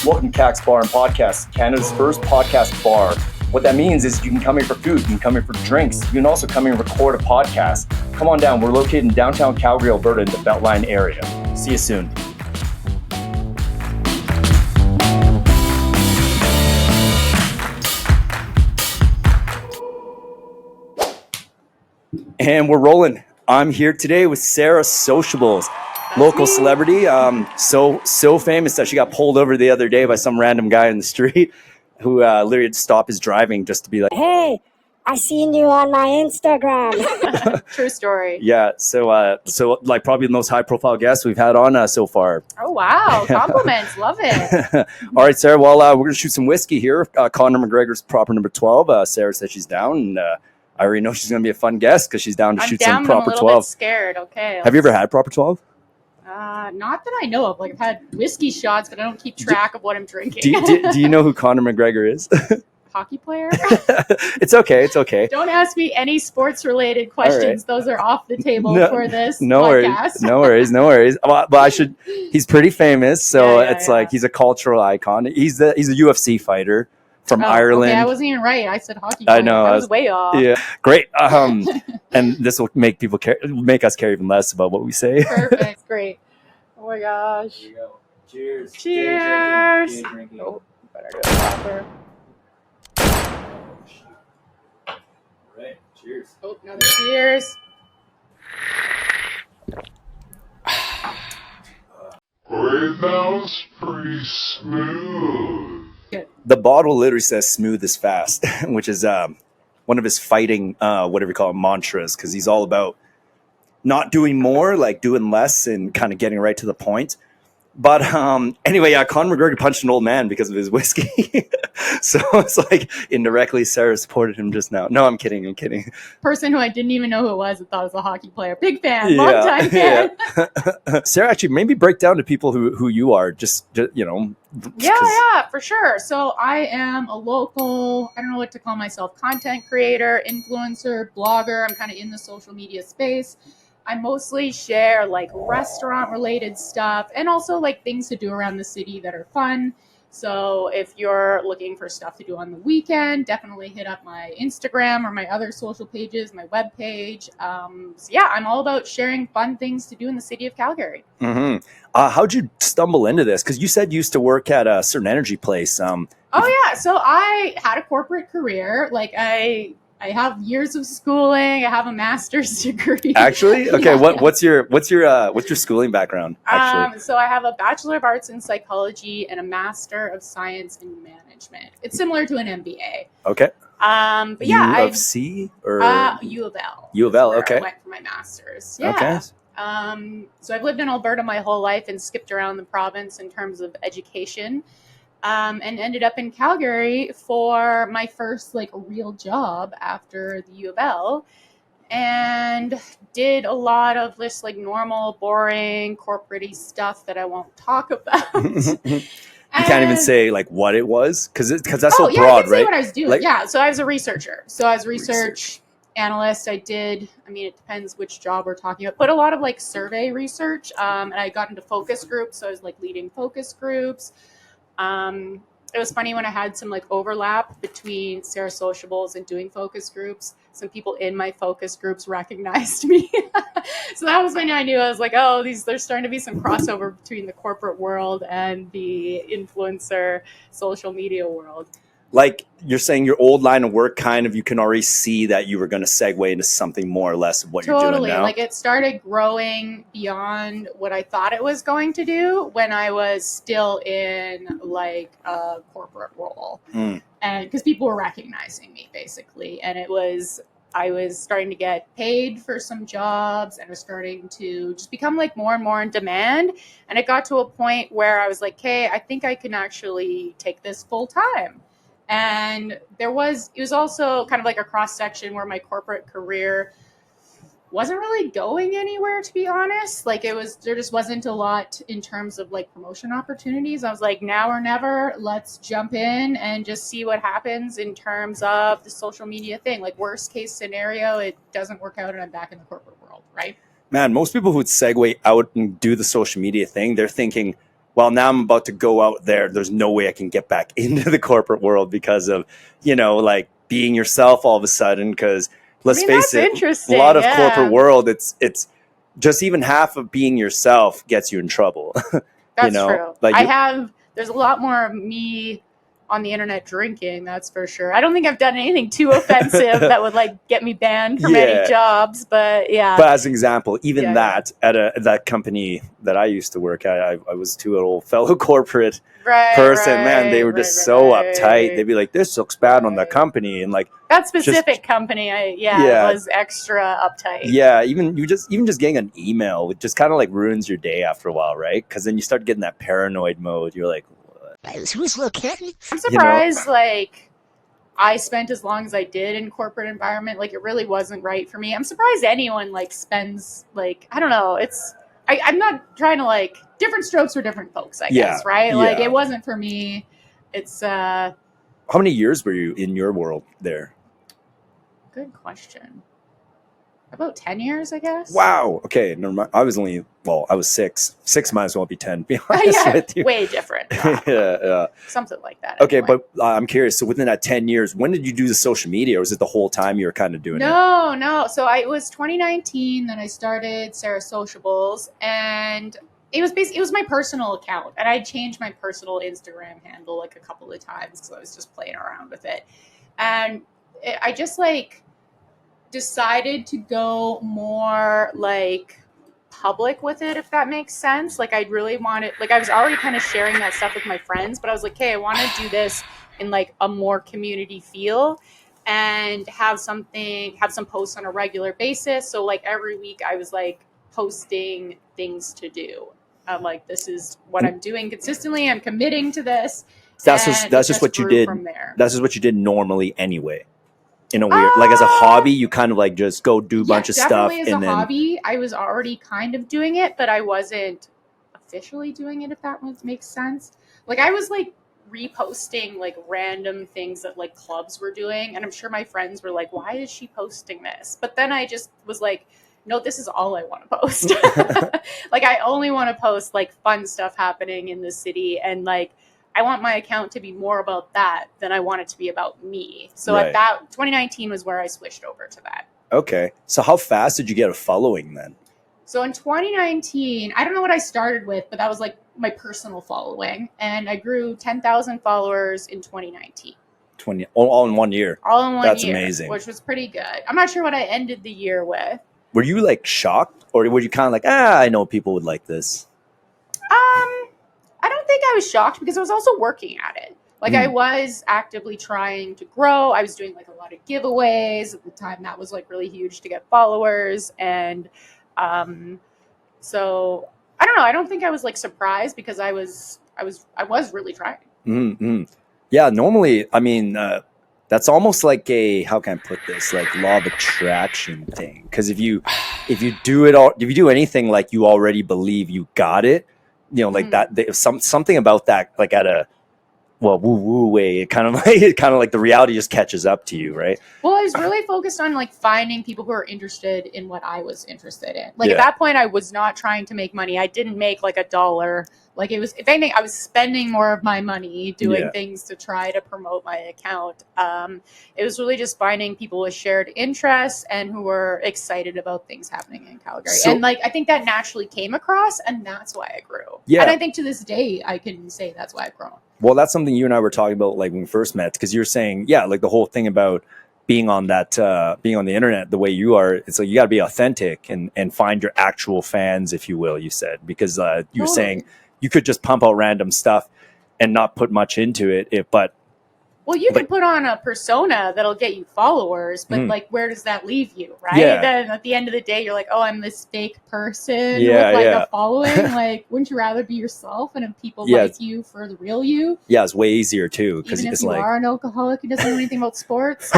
Welcome to Kaks Bar and Podcast, Canada's first podcast bar. What that means is you can come here for food, you can come here for drinks, you can also come here and record a podcast. Come on down, we're located in downtown Calgary, Alberta in the Beltline area. See you soon. And we're rolling. I'm here today with Sarah Sociables, local celebrity. So famous that she got pulled over the other day by some random guy in the street who literally had to stop his driving just to be like, "Hey, I seen you on my Instagram." True story. Yeah. So like probably the most high profile guest we've had on so far. Oh, wow. Compliments. Love it. All right, Sarah. Well, we're going to shoot some whiskey here. Conor McGregor's proper number 12. Sarah said she's down, and I already know she's going to be a fun guest because she's down to shoot some proper 12. I'm a little bit scared. Okay. Have you ever had proper 12? Not that I know of. Like, I've had whiskey shots, but I don't keep track of what I'm drinking. Do you know who Conor McGregor is? Hockey player? It's okay. Don't ask me any sports-related questions. Right. Those are off the table for this podcast. No worries. Well, he's pretty famous, so it's like he's a cultural icon. He's a UFC fighter from Ireland. Okay, I wasn't even right. I said hockey player. I know. I was way off. Yeah, great. And this will make us care even less about what we say. Perfect. Great. Oh my gosh. Here you go. Cheers. Cheers. Day drinking. Oh, better go proper. All right. Cheers. Oh, another cheers. That was pretty smooth. The bottle literally says "smooth as fast," which is one of his fighting, whatever you call it, mantras, because he's all about not doing more, like doing less and kind of getting right to the point. But anyway, Conor McGregor punched an old man because of his whiskey. So it's like indirectly Sarah supported him just now. No, I'm kidding. Person who I didn't even know who it was and thought it was a hockey player. Big fan, long time fan. Yeah. Sarah, actually, maybe break down to people who you are, just you know. Yeah, for sure. So I am a local, I don't know what to call myself, content creator, influencer, blogger. I'm kind of in the social media space. I mostly share like restaurant related stuff and also like things to do around the city that are fun. So if you're looking for stuff to do on the weekend, definitely hit up my Instagram or my other social pages, my webpage. So yeah, I'm all about sharing fun things to do in the city of Calgary. Mm-hmm. How'd you stumble into this? Because you said you used to work at a certain energy place. Oh yeah, so I had a corporate career. Like I have years of schooling. I have a master's degree. Actually, okay. Yeah. What's your schooling background? Actually, so I have a Bachelor of Arts in Psychology and a Master of Science in Management. It's similar to an MBA. Okay. But yeah, U of C or U of L. U of L. Okay. I went for my master's. Yeah. Okay. So I've lived in Alberta my whole life and skipped around the province in terms of education. And ended up in Calgary for my first like real job after the U of L, and did a lot of just like normal, boring, corporate-y stuff that I won't talk about. You can't even say like what it was because that's so broad, I can say right? what I was doing. So I was a researcher. So I was research analyst. It depends which job we're talking about, but a lot of like survey research. And I got into focus groups. So I was like leading focus groups. It was funny when I had some like overlap between Sarah Sociables and doing focus groups. Some people in my focus groups recognized me. So that was when I knew. I was like, oh, there's starting to be some crossover between the corporate world and the influencer social media world. Like you're saying your old line of work kind of, you can already see that you were going to segue into something more or less of what you're doing now. Like it started growing beyond what I thought it was going to do when I was still in like a corporate role. And because people were recognizing me basically. And I was starting to get paid for some jobs and was starting to just become like more and more in demand. And it got to a point where I was like, hey, I think I can actually take this full time. And it was also kind of like a cross section where my corporate career wasn't really going anywhere, to be honest. Like there just wasn't a lot in terms of like promotion opportunities. I was like, now or never, let's jump in and just see what happens in terms of the social media thing. Like worst case scenario, it doesn't work out and I'm back in the corporate world, right? Man, most people who would segue out and do the social media thing, they're thinking, well, now I'm about to go out there. There's no way I can get back into the corporate world because of, like being yourself all of a sudden. Because let's face it, a lot of corporate world, it's just even half of being yourself gets you in trouble. That's true. Like there's a lot more of me on the internet drinking, that's for sure. I don't think I've done anything too offensive that would like get me banned from any jobs, but yeah. But as an example, even that at that company that I used to work at, I was to an old fellow corporate person. Man, they were just so uptight. They'd be like, "This looks bad on the company," and like that specific company, was extra uptight. Yeah, even just getting an email, it just kind of like ruins your day after a while, right? Because then you start getting that paranoid mode. You're like, who's looking? I'm surprised, like, I spent as long as I did in corporate environment. Like, it really wasn't right for me. I'm surprised anyone, like, spends, like, I don't know. I'm not trying to, like, different strokes for different folks, I guess, right? Yeah. Like, it wasn't for me. It's, How many years were you in your world there? Good question. About 10 years, I guess. Wow. Okay. Never mind. I was 6. 6 might as well be 10, to be honest with you. Way different. Yeah. Something like that. Okay, anyway. but I'm curious. So within that 10 years, when did you do the social media, or was it the whole time you were kind of doing it? No. So it was 2019 that I started Sarah Sociables, and it was my personal account, and I changed my personal Instagram handle like a couple of times because I was just playing around with it, and I just like decided to go more like public with it, if that makes sense. Like I really wanted, like I was already kind of sharing that stuff with my friends, but I was like, hey, I want to do this in like a more community feel and have some posts on a regular basis. So like every week I was like posting things to do. I'm like, this is what I'm doing consistently. I'm committing to this. That's just what you did. From there. That's just what you did normally anyway. In a weird, like as a hobby, you kind of like just go do a bunch of stuff. As a hobby, I was already kind of doing it, but I wasn't officially doing it, if that makes sense. Like I was like reposting like random things that like clubs were doing. And I'm sure my friends were like, why is she posting this? But then I just was like, no, this is all I want to post. Like I only want to post like fun stuff happening in the city, and like I want my account to be more about that than I want it to be about me. So at that, 2019 was where I switched over to that. Okay. So how fast did you get a following then? So in 2019, I don't know what I started with, but that was like my personal following. And I grew 10,000 followers in 2019. All in 1 year. All in 1 year. That's amazing. Which was pretty good. I'm not sure what I ended the year with. Were you like shocked, or were you kind of like, I know people would like this? I don't think I was shocked because I was also working at it. Like I was actively trying to grow. I was doing like a lot of giveaways at the time. That was like really huge to get followers. And so I don't know. I don't think I was like surprised because I was really trying. Mm-hmm. Yeah. Normally, I mean, that's almost like a, how can I put this, like law of attraction thing. Because if you do anything like you already believe you got it, like that, something about that, like at a woo way, it kind of like the reality just catches up to you, right? Well, I was really focused on like finding people who are interested in what I was interested in. Like at that point, I was not trying to make money. I didn't make like $1. Like it was, if anything, I was spending more of my money doing things to try to promote my account. It was really just finding people with shared interests and who were excited about things happening in Calgary. And like, I think that naturally came across, and that's why I grew. Yeah. And I think to this day, I can say that's why I've grown. Well, that's something you and I were talking about like when we first met, because you're saying, like the whole thing about being on that, being on the internet the way you are, it's like you got to be authentic and find your actual fans, if you will, you said, because you were saying you could just pump out random stuff and not put much into it. Well, you could put on a persona that'll get you followers, but like, where does that leave you, right? Yeah. Then at the end of the day, you're like, oh, I'm this fake person with like a following. Like, wouldn't you rather be yourself and have people like you for the real you? Yeah, it's way easier too. Even if you are an alcoholic who doesn't know anything about sports.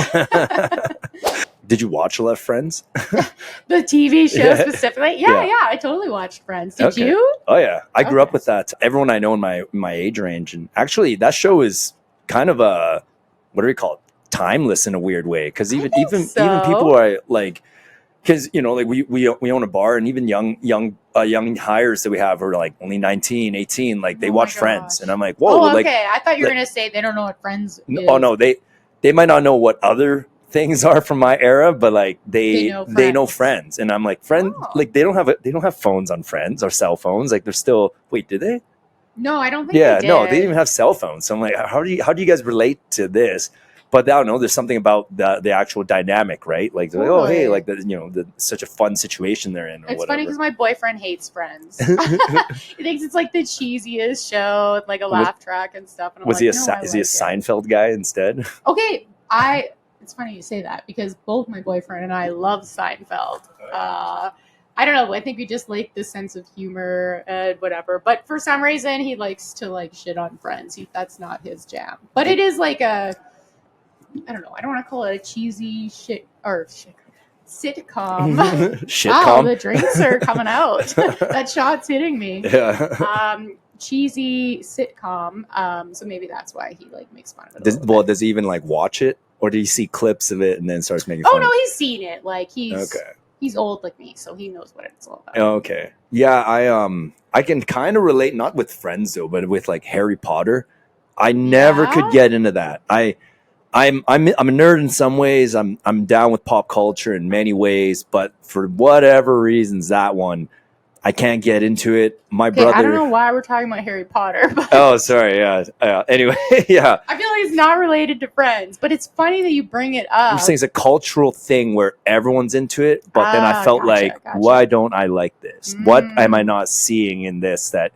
Did you watch a lot of Friends? The TV show specifically? Yeah, I totally watched Friends. Did you? Oh yeah, I grew up with that. Everyone I know in my age range, and actually that show is kind of a, what do we call it? Timeless in a weird way. Because even people are like, because like we own a bar, and even young hires that we have are like only 19, 18. Like they watch Friends, and I'm like, whoa. Oh, okay. Like, I thought you were gonna say they don't know what Friends is. oh no, they might not know what other things are from my era, but like they know Friends, and I'm like, like they don't have phones on Friends or cell phones. Like they're still do they? No, I don't think Yeah, they did. no, they didn't even have cell phones. So I'm like, how do you guys relate to this? But I don't know. There's something about the actual dynamic, right? Like, they're like, oh, hey, like such a fun situation they're in. Or it's whatever. Funny because my boyfriend hates Friends. He thinks it's like the cheesiest show, with like a laugh track and stuff. And I'm is he a Seinfeld guy instead? Okay, it's funny you say that because both my boyfriend and I love Seinfeld. I don't know. I think we just like the sense of humor and whatever. But for some reason, he likes to like shit on Friends. That's not his jam. But it is like I don't know. I don't want to call it a cheesy sitcom. Wow, the drinks are coming out. That shot's hitting me. Yeah. Cheesy sitcom. So maybe that's why he like makes fun of it. Does he even like watch it, or do you see clips of it and then starts making fun? Oh no, he's seen it. Like he's old like me, so he knows what it's all about. Okay. Yeah, I can kind of relate, not with Friends though, but with like Harry Potter. I never could get into that. I'm a nerd in some ways. I'm down with pop culture in many ways, but for whatever reasons, that one I can't get into it. My brother. I don't know why we're talking about Harry Potter. But oh, sorry. Yeah. Anyway, yeah. I feel like it's not related to Friends, but it's funny that you bring it up. I'm saying it's a cultural thing where everyone's into it, but then I felt why don't I like this? What am I not seeing in this that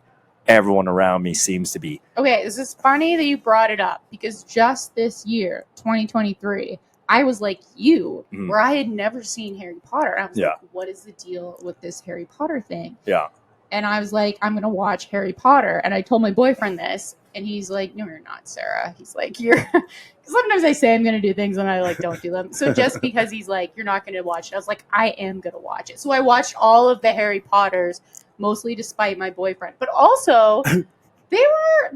everyone around me seems to be? Okay, this is funny that you brought it up because just this year, 2023, I was like you, where I had never seen Harry Potter. I was like, what is the deal with this Harry Potter thing? Yeah. And I was like, I'm going to watch Harry Potter. And I told my boyfriend this, and he's like, no, you're not, Sarah. He's like, sometimes I say I'm going to do things and I like don't do them. So just because he's like, you're not going to watch it, I was like, I am going to watch it. So I watched all of the Harry Potters, mostly despite my boyfriend. But also, they were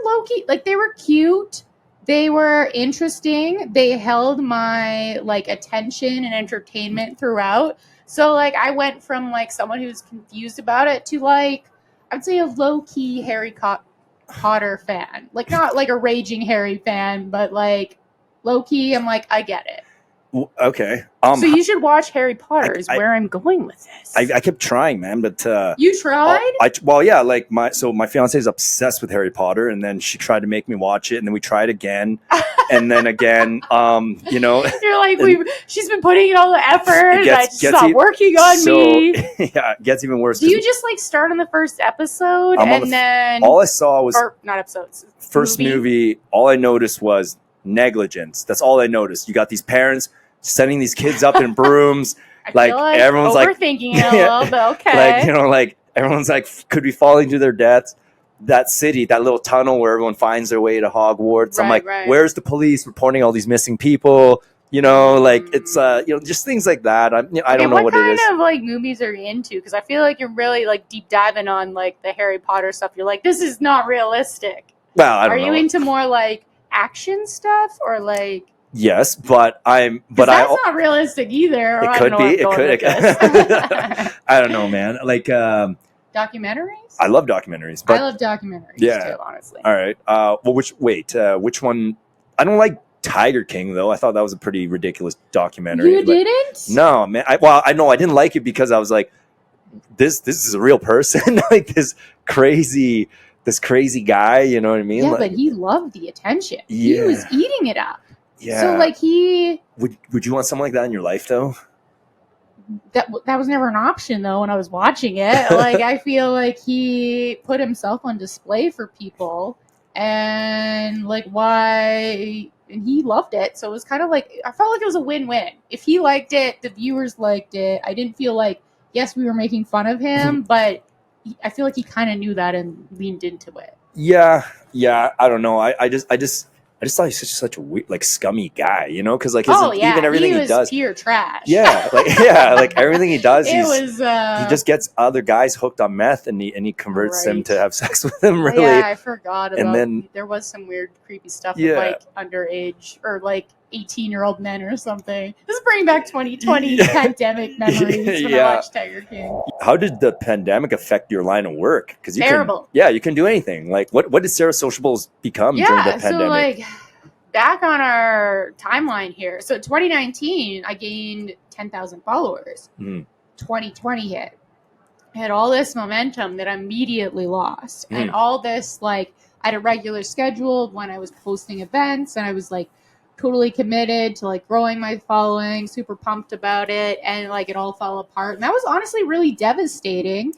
low-key, like they were cute. They were interesting. They held my like attention and entertainment throughout. So like I went from like someone who's confused about it to like I'd say a low-key Harry Potter fan. Like not like a raging Harry fan, but like low-key I'm like I get it. Okay. So you should watch Harry Potter is where I'm going with this. I kept trying, man, but you tried? Yeah, like my fiance is obsessed with Harry Potter, and then she tried to make me watch it, and then we tried again, and then again. You're like she's been putting in all the effort, and I just stopped working on me. Yeah, it gets even worse. Do you just like start on the first episode then all I saw was not episodes. First movie. All I noticed was negligence. That's all I noticed. You got these parents sending these kids up in brooms. like everyone's overthinking it a little, but okay. Like everyone's like could be falling to their deaths. That city, that little tunnel where everyone finds their way to Hogwarts. I'm like, where's the police reporting all these missing people? Like it's just things like that. I don't know what it is. What kind of like movies are you into? Because I feel like you're really like deep diving on like the Harry Potter stuff. You're like, this is not realistic. Well, I don't know. Are you into more like action stuff or like? Yes, but that's not realistic either. It could be. It could. I don't know, man. Like documentaries. I love documentaries. But I love documentaries too, honestly. All right. Which one? I don't like Tiger King though. I thought that was a pretty ridiculous documentary. You didn't? No, man. I know I didn't like it because I was like, this is a real person, like this crazy guy. You know what I mean? Yeah, like, but he loved the attention. Yeah. He was eating it up. Yeah. So like would you want something like that in your life though? That was never an option though when I was watching it. Like I feel like he put himself on display for people and like and he loved it. So it was kind of like I felt like it was a win-win. If he liked it, the viewers liked it. I didn't feel like yes, we were making fun of him, but I feel like he kind of knew that and leaned into it. Yeah. I don't know. I just thought he's such a weird, like scummy guy, because like even everything he does, pure trash. Yeah, like everything he does, he just gets other guys hooked on meth, and he converts them to have sex with him. Really, yeah, I forgot about. And then there was some weird, creepy stuff with like underage or like 18-year-old men or something. This is bringing back 2020 pandemic memories when I watched Tiger King. How did the pandemic affect your line of work? Because Terrible. You can do anything. Like, what did Sarah Sociables become during the pandemic? So like back on our timeline here. So 2019, I gained 10,000 followers. 2020 hit. I had all this momentum that I immediately lost. And all this, like, I had a regular schedule when I was posting events, and I was like totally committed to like growing my following, super pumped about it, and like it all fell apart. And that was honestly really devastating.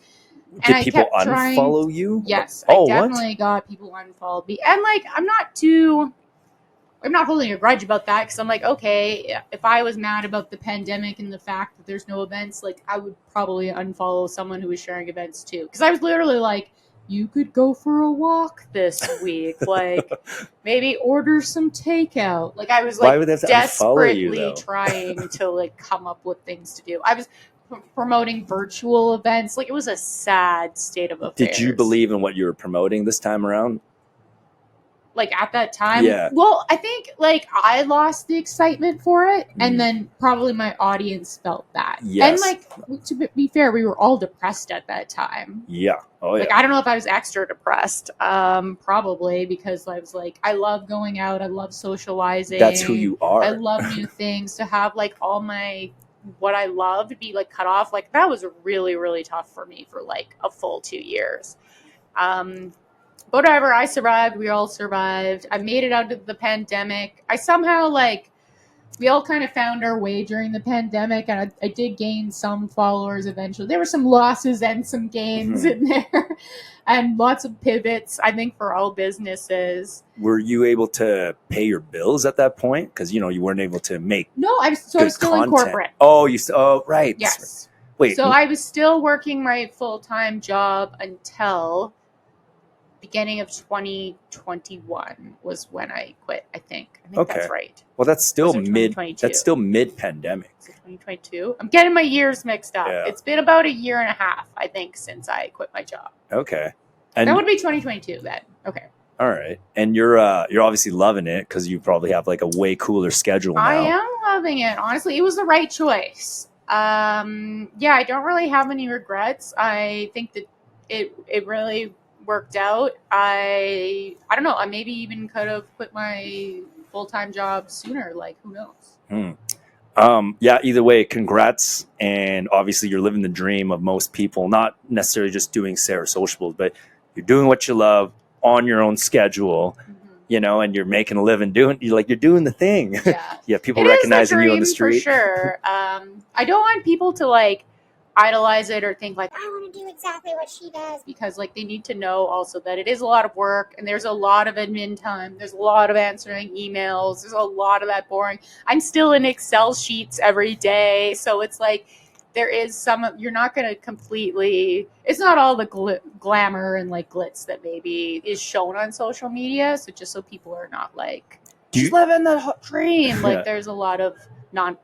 Did people unfollow you? Yes, I definitely got people unfollowed me. And like, I'm not holding a grudge about that, because I'm like, okay, if I was mad about the pandemic and the fact that there's no events, like I would probably unfollow someone who was sharing events too. Because I was literally like, you could go for a walk this week, like maybe order some takeout. Like I was like desperately trying to like come up with things to do. I was promoting virtual events. Like it was a sad state of affairs. Did you believe in what you were promoting this time around? Like at that time? Yeah. Well, I think like I lost the excitement for it, and then probably my audience felt that. Yes. And like, to be fair, we were all depressed at that time. Yeah. Oh yeah. Like I don't know if I was extra depressed. Probably because I was like, I love going out. I love socializing. That's who you are. I love new things. To have like all my what I love to be like cut off. Like that was really, really tough for me for like a full 2 years. But whatever, I survived. We all survived. I made it out of the pandemic. I somehow, like, we all kind of found our way during the pandemic, and I did gain some followers eventually. There were some losses and some gains in there, and lots of pivots, I think, for all businesses. Were you able to pay your bills at that point? Because, you weren't able to make I was still content. In corporate. Oh, right. Yes. Wait. So I was still working my full-time job until beginning of 2021 was when I quit. I think that's right. Well, that's still mid-pandemic. Is it 2022? I'm getting my years mixed up. Yeah. It's been about a year and a half, I think, since I quit my job. Okay. And that would be 2022 then. Okay. All right. And you're obviously loving it, because you probably have like a way cooler schedule now. I am loving it. Honestly, it was the right choice. I don't really have any regrets. I think that it really worked out. I don't know. I maybe even could have quit my full-time job sooner. Like, who knows? Either way, congrats. And obviously you're living the dream of most people, not necessarily just doing Sarah Sociables, but you're doing what you love on your own schedule, and you're making a living you're doing the thing. Yeah. People recognizing you on the street. For sure. I don't want people to like idolize it or think like, I want to do exactly what she does. Because like they need to know also that it is a lot of work, and there's a lot of admin time. There's a lot of answering emails. There's a lot of that boring. I'm still in Excel sheets every day. So it's like, there is you're not going to completely, it's not all the glamour and like glitz that maybe is shown on social media. So just so people are not like, she's living the dream. Like there's a lot of my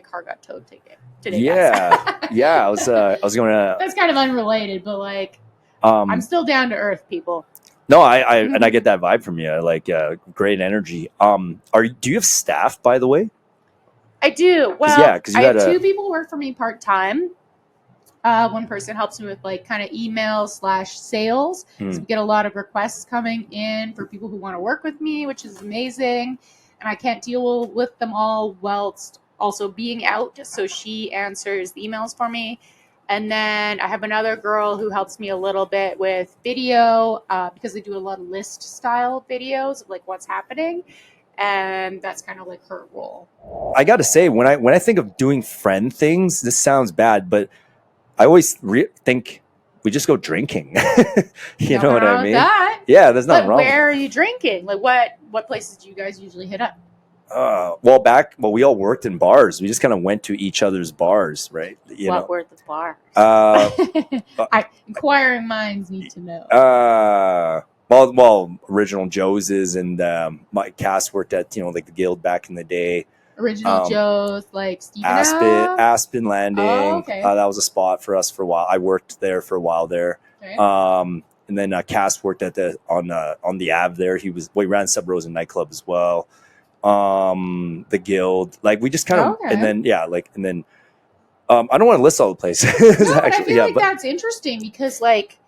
car got towed today. Yeah. I was going to. That's kind of unrelated, but like, I'm still down to earth, people. No, and I get that vibe from you. Like, great energy. Do you have staff, by the way? I do. Well, I have 2 people work for me part-time. One person helps me with like kind of email/sales. So we get a lot of requests coming in for people who want to work with me, which is amazing. And I can't deal with them all whilst also being out. So she answers the emails for me. And then I have another girl who helps me a little bit with video, because they do a lot of list style videos of like what's happening. And that's kind of like her role. I got to say, when I think of doing friend things, this sounds bad, but I always think we just go drinking. You know what I mean? That. Yeah, there's nothing wrong. Where are you drinking? Like what places do you guys usually hit up? We all worked in bars. We just kind of went to each other's bars, right? What were the bars? Inquiring minds need to know. Original Joe's and my Cass worked at like the Guild back in the day. Original Joe's, like Stephen Aspen Landing. Oh, okay. That was a spot for us for a while. I worked there for a while there. Okay. And then Cass worked at on the Ave there. We ran Sub Rosa nightclub as well. the Guild. Like we just kind of, Okay. and then I don't want to list all the places. No, but I feel like that's interesting because like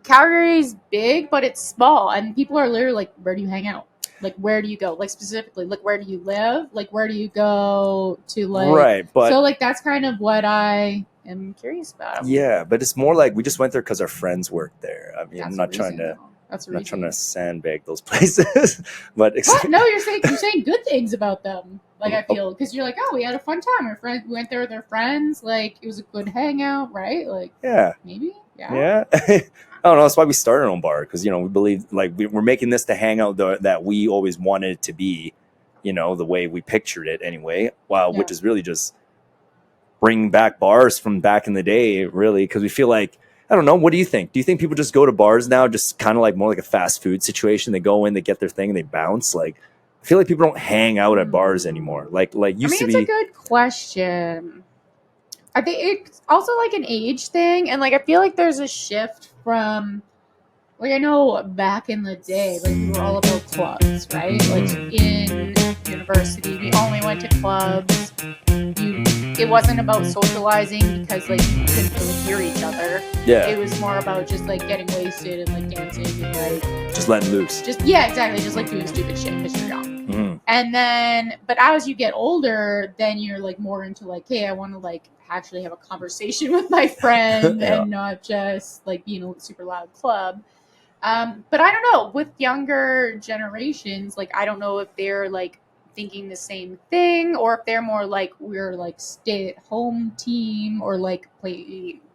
Calgary's big, but it's small, and people are literally like, "Where do you hang out? Like, where do you go? Like specifically, like where do you live? Like where do you go to like?" Right, but so like that's kind of what I am curious about. yeah, but it's more like we just went there because our friends worked there. I mean, That's I'm the not trying reason, to. though. That's the I'm not reason. trying to sandbag those places, but What? No, you're saying good things about them. Like I feel because you're like, oh, we had a fun time. Our friends, we went there with our friends. Like it was a good hangout, right? Like yeah, maybe, yeah. I don't know. That's why we started our own bar because we believe like we're making this the hangout that we always wanted it to be. The way we pictured it anyway. Wow, Yeah. which is really just bringing back bars from back in the day, really, because we feel like. I don't know. What do you think? Do you think people just go to bars now, just kind of like more like a fast food situation? They go in, they get their thing, and they bounce. Like, I feel like people don't hang out at bars anymore. Like used to it's be. a good question. I think it's also like an age thing, and like I feel like there's a shift from like I know back in the day, like we were all about clubs, right? Like in university, we only went to clubs. It wasn't about socializing because like you couldn't really hear each other. Yeah. It was more about just like getting wasted and like dancing and like just letting loose. just exactly, just like doing stupid shit because you're young. Mm-hmm. And then, but as you get older, then you're like more into like, hey, I want to like actually have a conversation with my friend Yeah. and not just like be in a super loud club. But I don't know, with younger generations, like I don't know if they're like thinking the same thing or if they're more like we're like stay at home team or like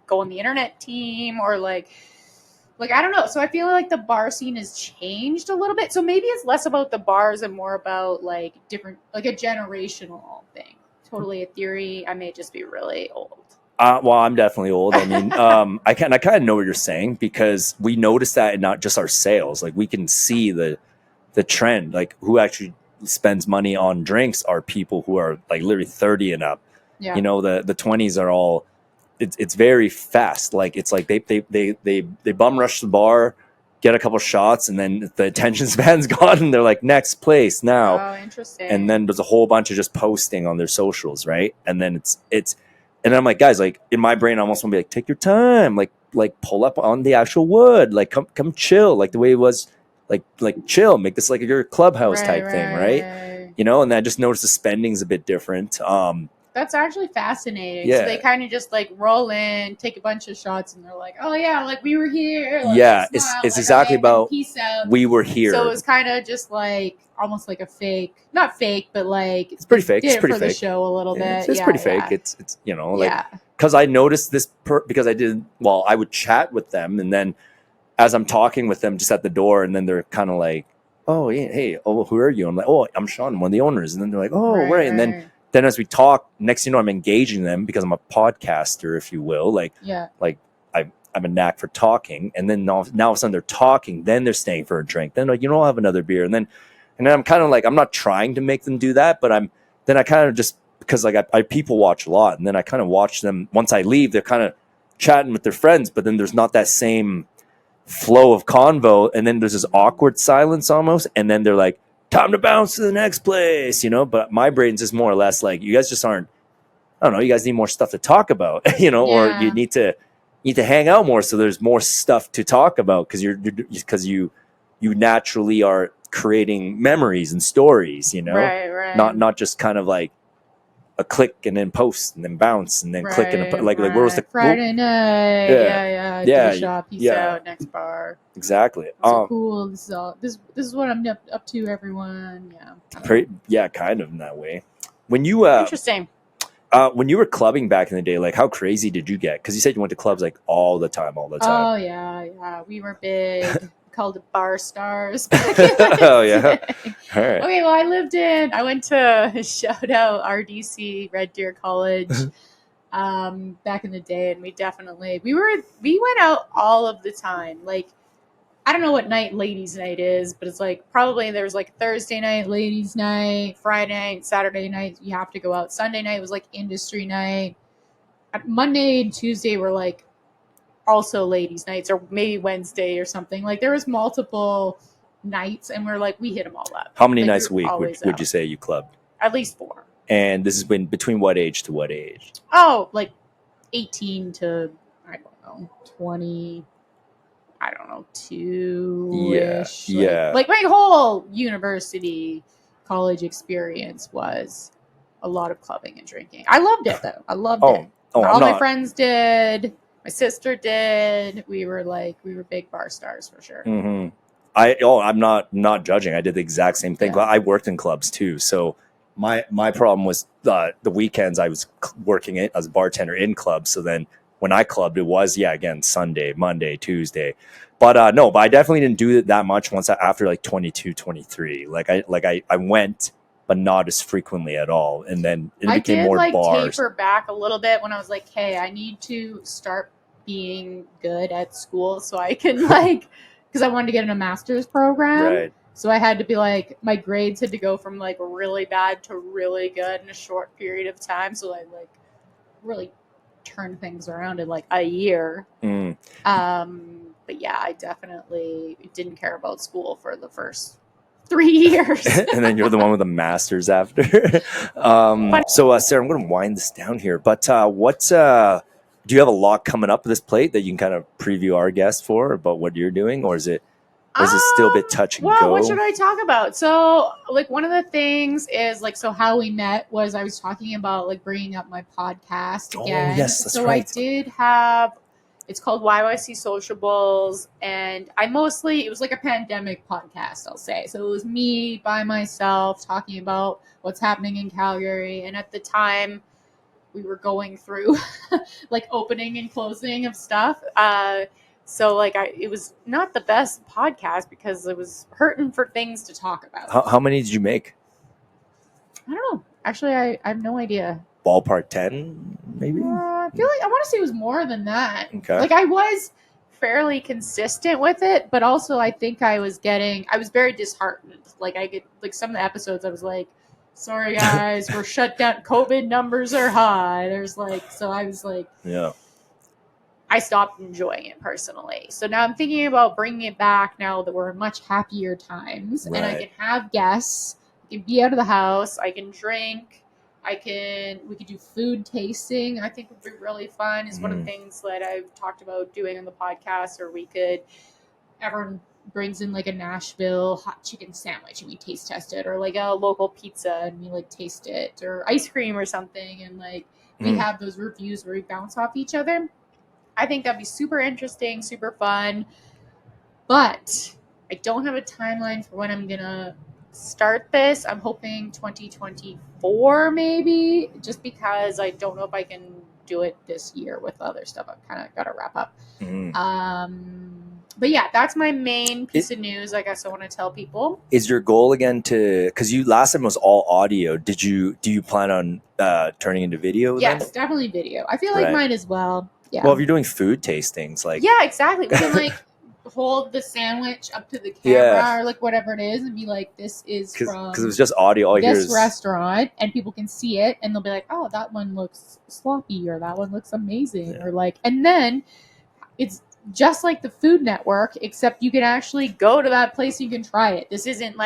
go on the internet team or like I don't know. So I feel like the bar scene has changed a little bit. So maybe it's less about the bars and more about like different, like a generational thing. Totally a theory. I may just be really old. Well, I'm definitely old. I mean, I kind of know what you're saying because we notice that in not just our sales. Like we can see the trend. Like who actually spends money on drinks are people who are like literally 30 and up. Yeah. The 20s are all. It's very fast. Like it's like they bum rush the bar, get a couple shots, and then the attention span's gone, and they're like next place now. Oh, interesting. And then there's a whole bunch of just posting on their socials, right? And then it's and I'm like, guys, like in my brain, I almost want to be like, take your time, like pull up on the actual wood, like come chill, like the way it was, like chill, make this like your clubhouse type thing, right? And I just noticed the spending's a bit different. That's actually fascinating. Yeah. So they kind of just like roll in, take a bunch of shots, and they're like, "Oh yeah, like we were here." Like, yeah, smile, it's like, exactly okay, about peace out. we were here. So it was kind of just like almost like a fake, not fake, but like it's pretty fake. did It's it pretty for fake. the show a little bit. It's pretty fake. It's like because I noticed this because I did. Well, I would chat with them, and then as I'm talking with them, just at the door, and then they're kind of like, "Oh, yeah, hey, oh, who are you?" I'm like, "Oh, I'm Shawn, one of the owners," and then they're like, "Oh, right," and then as we talk, next thing you know, I'm engaging them because I'm a podcaster, if you will. Like I'm a knack for talking, and then now all of a sudden they're talking, then they're staying for a drink, then like I'll have another beer, and then I'm kind of like I'm not trying to make them do that, but I kind of just because like I people watch a lot, and then I kind of watch them once I leave, they're kind of chatting with their friends, but then there's not that same flow of convo, and then there's this awkward silence almost, and then they're like, time to bounce to the next place, but my brain's just more or less like you guys just aren't, I don't know, you guys need more stuff to talk about, or you need to hang out more so there's more stuff to talk about because you naturally are creating memories and stories, right. not just kind of like a click and then post and then bounce and then click and like where was the Friday night? Yeah. Take a shot, peace out, next bar. Exactly. So cool. This is all. This is what I'm up to, everyone. Yeah. Kind of in that way. When you interesting. When you were clubbing back in the day, like how crazy did you get? Because you said you went to clubs like all the time. Oh yeah. We were big. Called it bar stars. Oh yeah. All right. Okay, well I went to shoutout RDC Red Deer College back in the day, and we went out all of the time. Like I don't know what night ladies night is, but it's like probably there's like Thursday night ladies night, Friday night, Saturday night you have to go out. Sunday night was like industry night. Monday and Tuesday were like also ladies nights, or maybe Wednesday or something. Like there was multiple nights, and we're like, we hit them all up. How many Like, nights a we're week always would out. you say you clubbed? At least 4. And this has been between what age to what age? Oh, like 18 to, I don't know, 20, I don't know, 2-ish. Yeah. Like my whole university, college experience was a lot of clubbing and drinking. I loved it, though. I loved it. Oh, All I'm my not. friends did. My sister did. We were big bar stars for sure. Mm-hmm. I'm not judging. I did the exact same thing. Yeah. I worked in clubs too. So my problem was the weekends I was working as a bartender in clubs. So then when I clubbed, it was, again, Sunday, Monday, Tuesday. But but I definitely didn't do it that much after like 22, 23. I went, but not as frequently at all. And then it became more bars. Taper back a little bit when I was like, hey, I need to start being good at school so I can because I wanted to get in a master's program. Right. So I had to be like, my grades had to go from like really bad to really good in a short period of time. So I really turned things around in like a year. Mm. But yeah, I definitely didn't care about school for the first 3 years. And then you're the one with the masters after. So Sarah, I'm going to wind this down here. But do you have a lot coming up this plate that you can kind of preview our guests for about what you're doing, or is it still a bit touch and go? What should I talk about? So, one of the things is so how we met was I was talking about bringing up my podcast again. Oh, yes, that's so right. I did have. It's called YYC Sociables, and it was like a pandemic podcast, I'll say. So it was me by myself talking about what's happening in Calgary, and at the time we were going through opening and closing of stuff. So it was not the best podcast because it was hurting for things to talk about. How many did you make? I don't know. Actually, I have no idea. Ballpark 10, maybe? I feel like I want to say it was more than that. Okay. I was fairly consistent with it, but also I think I was very disheartened. I get some of the episodes I was like, sorry guys, we're shut down. COVID numbers are high. So I was like, yeah. I stopped enjoying it personally. So now I'm thinking about bringing it back now that we're in much happier times, and I can have guests. I can be out of the house. I can drink. We could do food tasting. I think would be really fun. Is one of the things that I've talked about doing on the podcast. Or everyone brings in a Nashville hot chicken sandwich and we taste test it, or a local pizza and we taste it, or ice cream or something, and we have those reviews where we bounce off each other. I think that'd be super interesting, super fun. But I don't have a timeline for when I'm gonna start this. I'm hoping 2024 maybe, just because I don't know if I can do it this year with other stuff I've kind of got to wrap up. But yeah, that's my main piece of news I guess I want to tell people. Is your goal again because you last time was all audio, do you plan on turning into video then? Yes, definitely video. I feel like mine as well. Yeah. Well, if you're doing food tastings, yeah, exactly. We can hold the sandwich up to the camera or whatever it is and be like, this is from because it was just audio. All this restaurant, and people can see it and they'll be like, oh, that one looks sloppy, or that one looks amazing, or and then it's just like the Food Network, except you can actually go to that place and you can try it. This isn't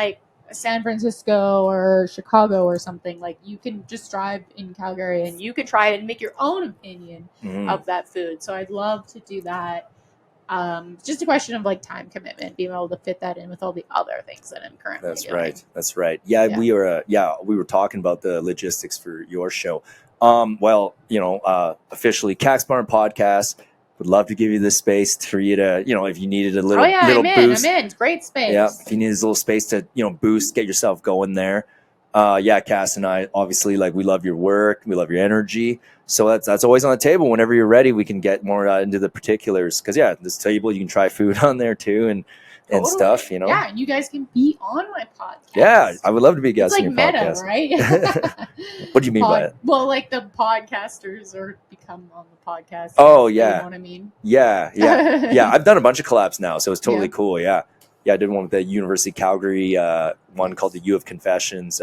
San Francisco or Chicago or something. You can just drive in Calgary and you can try it and make your own opinion of that food. So I'd love to do that. Just a question of time commitment, being able to fit that in with all the other things that I'm currently doing. That's right. Yeah. We were talking about the logistics for your show. Officially Kaks Bar and Podcast. Would love to give you this space for you to, if you needed a little boost. I'm in. Great space. Yeah, if you need this little space to, boost, get yourself going there. Cass and I, obviously, we love your work. We love your energy. So that's always on the table. Whenever you're ready, we can get more into the particulars. Because, this table, you can try food on there, too, and stuff, Yeah, and you guys can be on my podcast. Yeah, I would love to be a guest on your meta, podcast. Right? What do you mean by it? Well, the podcasters are become on the podcast. Oh, yeah. You know what I mean? Yeah. I've done a bunch of collabs now, so it's totally cool. Yeah, I did one with the University of Calgary, one called the UofConfessions.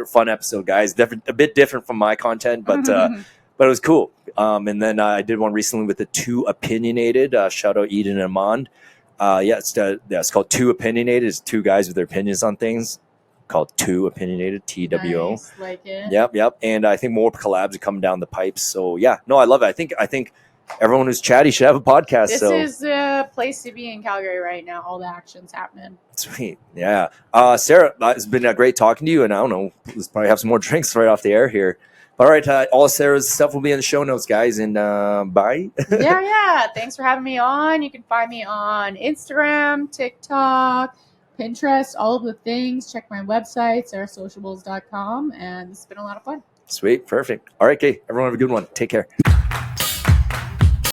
Fun episode, guys. A bit different from my content, but it was cool. And then I did one recently with the Two Opinionated. Shout out Eden and Amand. It's called Two Opinionated. It's two guys with their opinions on things. Called Two Opinionated, TWO. Nice, like it. Yep. And I think more collabs are coming down the pipes. So yeah, no, I love it. I think everyone who's chatty should have a podcast. This is the place to be in Calgary right now. All the action's happening. Sweet. Yeah. Sarah, it's been great talking to you. And I don't know, let's probably have some more drinks right off the air here. But all right, all Sarah's stuff will be in the show notes, guys. And bye. Yeah. Thanks for having me on. You can find me on Instagram, TikTok, Pinterest, all of the things. Check my website, sarahsociables.com. And it's been a lot of fun. Sweet. Perfect. All right, okay. Everyone have a good one. Take care.